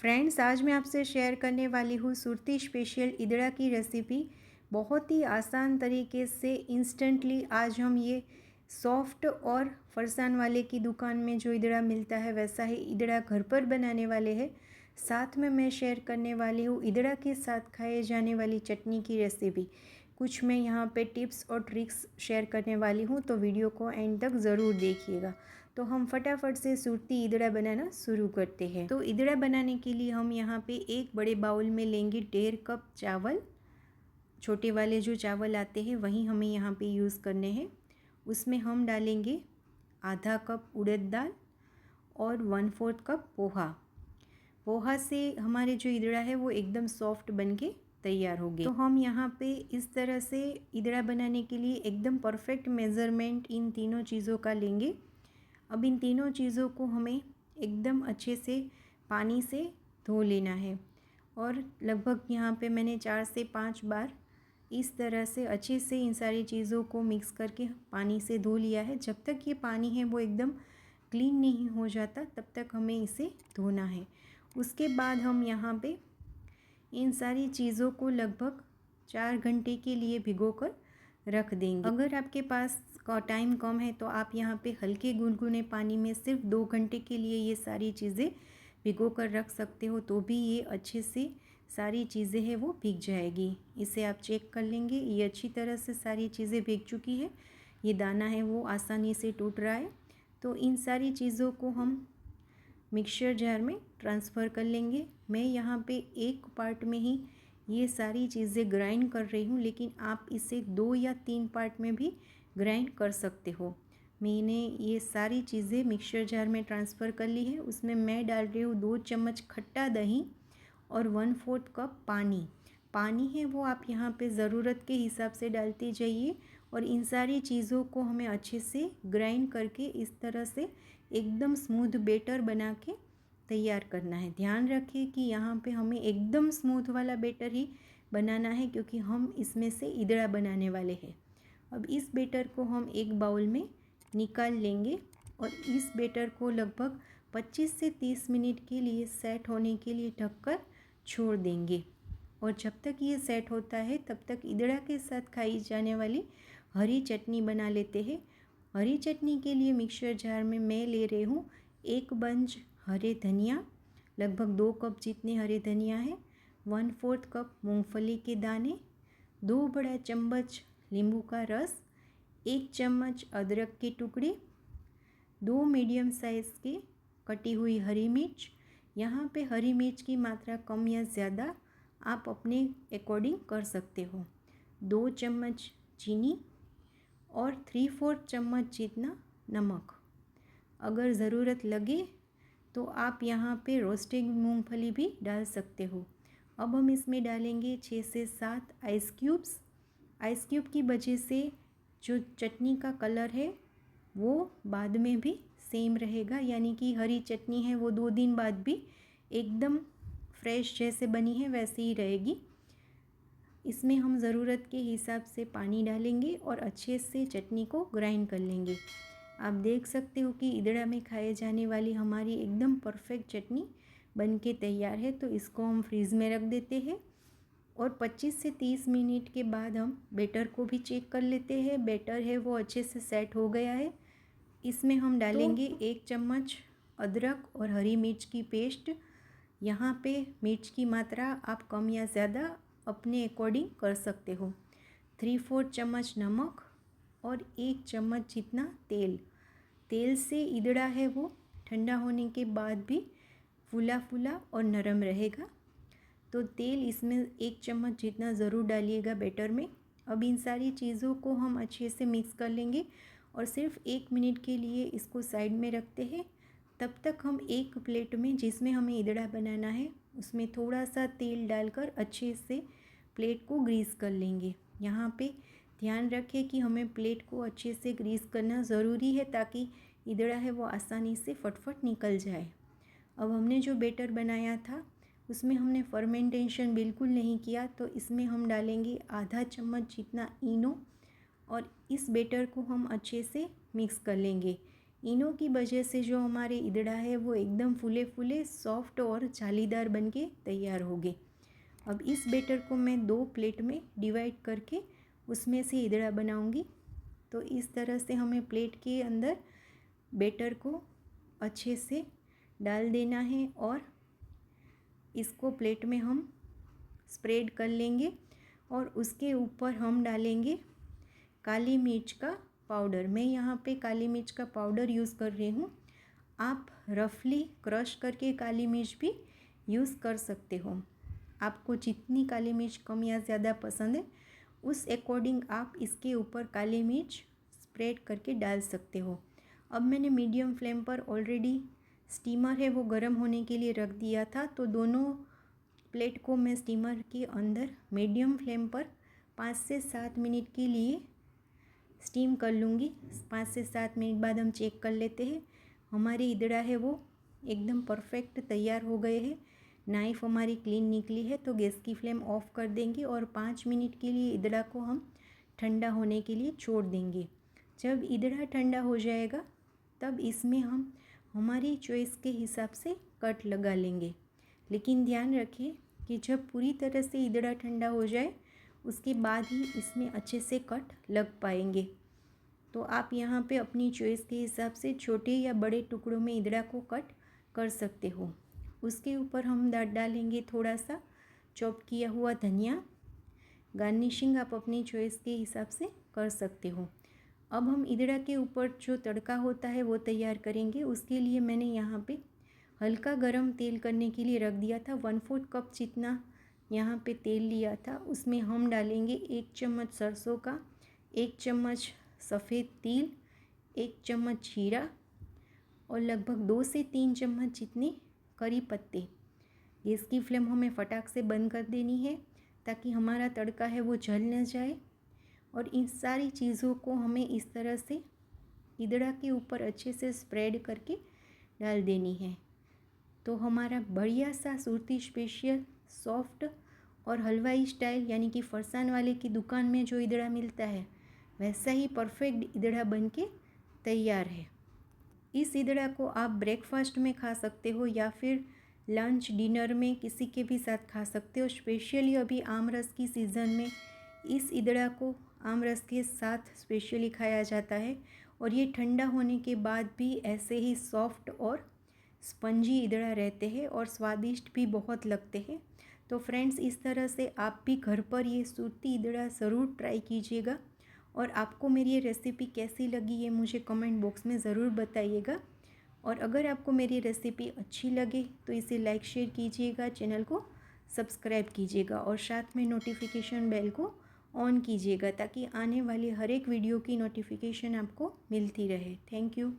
Friends, आज मैं आपसे शेयर करने वाली हूँ सुरती स्पेशल इदड़ा की रेसिपी। बहुत ही आसान तरीके से इंस्टेंटली आज हम ये सॉफ्ट और फरसान वाले की दुकान में जो इदड़ा मिलता है वैसा ही इदड़ा घर पर बनाने वाले हैं। साथ में मैं शेयर करने वाली हूँ इदड़ा के साथ खाए जाने वाली चटनी की रेसिपी। कुछ मैं यहाँ पे टिप्स और ट्रिक्स शेयर करने वाली हूँ, तो वीडियो को एंड तक ज़रूर देखिएगा। तो हम फटाफट से सुरती इदड़ा बनाना शुरू करते हैं। तो इदड़ा बनाने के लिए हम यहाँ पे एक बड़े बाउल में लेंगे 1.5 कप चावल। छोटे वाले जो चावल आते हैं वही हमें यहाँ पे यूज़ करने हैं। उसमें हम डालेंगे आधा कप उड़द दाल और 1/4 कप पोहा। पोहा से हमारे जो इदड़ा है वो एकदम सॉफ्ट बन के तैयार हो गए। तो हम यहाँ पे इस तरह से इदड़ा बनाने के लिए एकदम परफेक्ट मेज़रमेंट इन तीनों चीज़ों का लेंगे। अब इन तीनों चीज़ों को हमें एकदम अच्छे से पानी से धो लेना है और लगभग यहाँ पे मैंने 4 से 5 बार इस तरह से अच्छे से इन सारी चीज़ों को मिक्स करके पानी से धो लिया है। जब तक ये पानी है वो एकदम क्लीन नहीं हो जाता तब तक हमें इसे धोना है। उसके बाद हम यहाँ पे इन सारी चीज़ों को लगभग 4 घंटे के लिए भिगोकर रख देंगे। अगर आपके पास का टाइम कम है तो आप यहाँ पे हल्के गुनगुने पानी में सिर्फ 2 घंटे के लिए ये सारी चीज़ें भिगो कर रख सकते हो, तो भी ये अच्छे से सारी चीज़ें हैं वो भीग जाएगी। इसे आप चेक कर लेंगे, ये अच्छी तरह से सारी चीज़ें भीग चुकी है। ये दाना है वो आसानी से टूट रहा है। तो इन सारी चीज़ों को हम मिक्सचर जार में ट्रांसफ़र कर लेंगे। मैं यहाँ पे एक पार्ट में ही ये सारी चीज़ें ग्राइंड कर रही हूँ, लेकिन आप इसे 2 या 3 पार्ट में भी ग्राइंड कर सकते हो। मैंने ये सारी चीज़ें मिक्सचर जार में ट्रांसफ़र कर ली है। उसमें मैं डाल रही हूँ 2 चम्मच खट्टा दही और 1/4 कप पानी। पानी है वो आप यहाँ पे ज़रूरत के हिसाब से डालते जाइए और इन सारी चीज़ों को हमें अच्छे से ग्राइंड करके इस तरह से एकदम स्मूथ बैटर बना के तैयार करना है। ध्यान रखिए कि यहाँ पे हमें एकदम स्मूथ वाला बैटर ही बनाना है, क्योंकि हम इसमें से इदड़ा बनाने वाले हैं। अब इस बैटर को हम एक बाउल में निकाल लेंगे और इस बैटर को लगभग 25 से 30 मिनट के लिए सेट होने के लिए ढककर छोड़ देंगे। और जब तक ये सेट होता है तब तक इदड़ा के साथ खाई जाने वाली हरी चटनी बना लेते हैं। हरी चटनी के लिए मिक्सचर जार में मैं ले रही हूँ 1 बंच हरे धनिया, लगभग 2 कप जितने हरे धनिया है, 1/4 कप मूंगफली के दाने, 2 बड़ा चम्मच नींबू का रस, 1 चम्मच अदरक के टुकड़े, 2 मीडियम साइज़ के कटी हुई हरी मिर्च। यहाँ पे हरी मिर्च की मात्रा कम या ज़्यादा आप अपने अकॉर्डिंग कर सकते हो। 2 चम्मच चीनी और 3/4 चम्मच जितना नमक। अगर ज़रूरत लगे तो आप यहाँ पे रोस्टेड मूंगफली भी डाल सकते हो। अब हम इसमें डालेंगे 6 से 7 आइस क्यूब्स। आइस क्यूब की वजह से जो चटनी का कलर है वो बाद में भी सेम रहेगा, यानी कि हरी चटनी है वो 2 दिन बाद भी एकदम फ्रेश जैसे बनी है वैसे ही रहेगी। इसमें हम ज़रूरत के हिसाब से पानी डालेंगे और अच्छे से चटनी को ग्राइंड कर लेंगे। आप देख सकते हो कि इदड़ा में खाए जाने वाली हमारी एकदम परफेक्ट चटनी बनके तैयार है। तो इसको हम फ्रीज़ में रख देते हैं और 25 से 30 मिनट के बाद हम बैटर को भी चेक कर लेते हैं। बैटर है वो अच्छे से सेट हो गया है। इसमें हम डालेंगे 1 चम्मच अदरक और हरी मिर्च की पेस्ट। यहाँ पे मिर्च की मात्रा आप कम या ज़्यादा अपने अकॉर्डिंग कर सकते हो। 3/4 चम्मच नमक और 1 चम्मच जितना तेल। तेल से इदड़ा है वो ठंडा होने के बाद भी फूला फूला और नरम रहेगा। तो तेल इसमें 1 चम्मच जितना ज़रूर डालिएगा बैटर में। अब इन सारी चीज़ों को हम अच्छे से मिक्स कर लेंगे और सिर्फ 1 मिनट के लिए इसको साइड में रखते हैं। तब तक हम एक प्लेट में जिसमें हमें इदड़ा बनाना है उसमें थोड़ा सा तेल डालकर अच्छे से प्लेट को ग्रीस कर लेंगे। यहाँ पे ध्यान रखें कि हमें प्लेट को अच्छे से ग्रीस करना ज़रूरी है ताकि इदड़ा है वो आसानी से फटफट निकल जाए। अब हमने जो बैटर बनाया था उसमें हमने फर्मेंटेशन बिल्कुल नहीं किया, तो इसमें हम डालेंगे आधा चम्मच जितना इनो और इस बैटर को हम अच्छे से मिक्स कर लेंगे। इनो की वजह से जो हमारे ईदड़ा है वो एकदम फूले फूले सॉफ्ट और जालीदार बनके तैयार हो गए। अब इस बैटर को मैं 2 प्लेट में डिवाइड करके उसमें से ईदड़ा बनाऊंगी। तो इस तरह से हमें प्लेट के अंदर बैटर को अच्छे से डाल देना है और इसको प्लेट में हम स्प्रेड कर लेंगे और उसके ऊपर हम डालेंगे काली मिर्च का पाउडर। मैं यहाँ पे काली मिर्च का पाउडर यूज़ कर रही हूँ। आप रफली क्रश करके काली मिर्च भी यूज़ कर सकते हो। आपको जितनी काली मिर्च कम या ज़्यादा पसंद है उस अकॉर्डिंग आप इसके ऊपर काली मिर्च स्प्रेड करके डाल सकते हो। अब मैंने मीडियम फ्लेम पर ऑलरेडी स्टीमर है वो गर्म होने के लिए रख दिया था। तो दोनों प्लेट को मैं स्टीमर के अंदर मीडियम फ्लेम पर 5 से 7 मिनट के लिए स्टीम कर लूँगी। 5 से 7 मिनट बाद हम चेक कर लेते हैं। हमारी ईदड़ा है वो एकदम परफेक्ट तैयार हो गए हैं। नाइफ़ हमारी क्लीन निकली है। तो गैस की फ्लेम ऑफ़ कर देंगे और 5 मिनट के लिए ईदड़ा को हम ठंडा होने के लिए छोड़ देंगे। जब ईदड़ा ठंडा हो जाएगा तब इसमें हम हमारी चॉइस के हिसाब से कट लगा लेंगे। लेकिन ध्यान रखें कि जब पूरी तरह से ईदड़ा ठंडा हो जाए उसके बाद ही इसमें अच्छे से कट लग पाएंगे। तो आप यहाँ पे अपनी चॉइस के हिसाब से छोटे या बड़े टुकड़ों में ईदड़ा को कट कर सकते हो। उसके ऊपर हम डालेंगे थोड़ा सा चॉप किया हुआ धनिया। गार्निशिंग आप अपनी चॉइस के हिसाब से कर सकते हो। अब हम ईदड़ा के ऊपर जो तड़का होता है वो तैयार करेंगे। उसके लिए मैंने यहाँ पे हल्का गरम तेल करने के लिए रख दिया था। 1/4 कप जितना यहाँ पे तेल लिया था। उसमें हम डालेंगे 1 चम्मच सरसों का, 1 चम्मच सफ़ेद तिल, 1 चम्मच जीरा और लगभग 2 से 3 चम्मच जितने करी पत्ते। गैस की फ्लेम हमें फटाक से बंद कर देनी है ताकि हमारा तड़का है वो जल न जाए। और इन सारी चीज़ों को हमें इस तरह से ईदड़ा के ऊपर अच्छे से स्प्रेड करके डाल देनी है। तो हमारा बढ़िया सा सुरती स्पेशल सॉफ्ट और हलवाई स्टाइल यानी कि फरसान वाले की दुकान में जो ईदड़ा मिलता है वैसा ही परफेक्ट ईदड़ा बनके तैयार है। इस ईदड़ा को आप ब्रेकफास्ट में खा सकते हो या फिर लंच डिनर में किसी के भी साथ खा सकते हो। स्पेशली अभी आम रस की सीज़न में इस ईदड़ा को आम रस के साथ स्पेशली खाया जाता है और ये ठंडा होने के बाद भी ऐसे ही सॉफ्ट और स्पंजी ईदड़ा रहते हैं और स्वादिष्ट भी बहुत लगते हैं। तो फ्रेंड्स, इस तरह से आप भी घर पर ये सूरती ईदड़ा ज़रूर ट्राई कीजिएगा और आपको मेरी ये रेसिपी कैसी लगी ये मुझे कमेंट बॉक्स में ज़रूर बताइएगा। और अगर आपको मेरी रेसिपी अच्छी लगे तो इसे लाइक शेयर कीजिएगा, चैनल को सब्सक्राइब कीजिएगा और साथ में नोटिफिकेशन बेल को ऑन कीजिएगा ताकि आने वाली हर एक वीडियो की नोटिफिकेशन आपको मिलती रहे। Thank you.